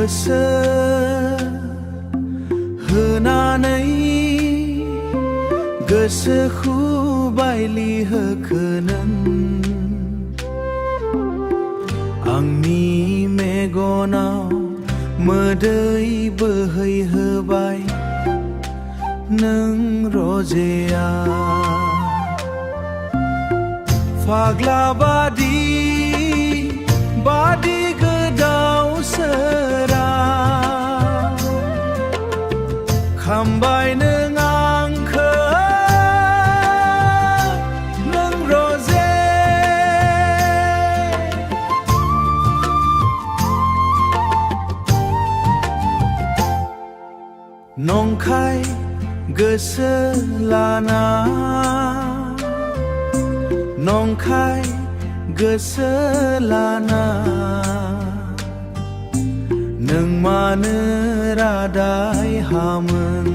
गोसो होनानै गोसोखौ बायलि होखो नों आंनि मेगनाव मोदै बोहैहोबाय नों रजेया फाग्ला बादि गोदाव सोरा खामबाय नों आंखौ नों रजे नंखाय गोसो लाना नंखाय गोसो लाना नों मानो रादाय हामोन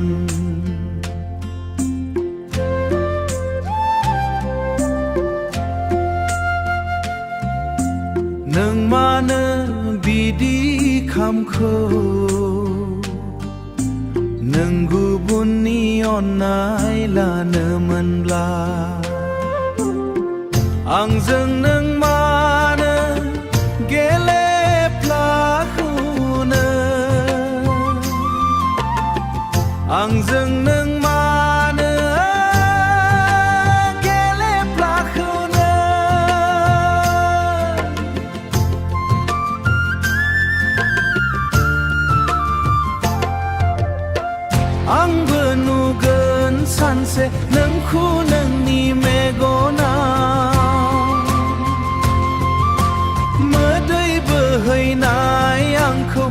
नों मानो बिदि खामखो नों गुबुननि अननाय लानो मोनब्ला आंजों नों मानो गेलेफ्लाखौनो आंजों नों मानो गेलेफ्लाखौनो आंबो नुगोन सानसे नोंखौ नोंनि मेगनाव मोदै बोहैनाय आंखौ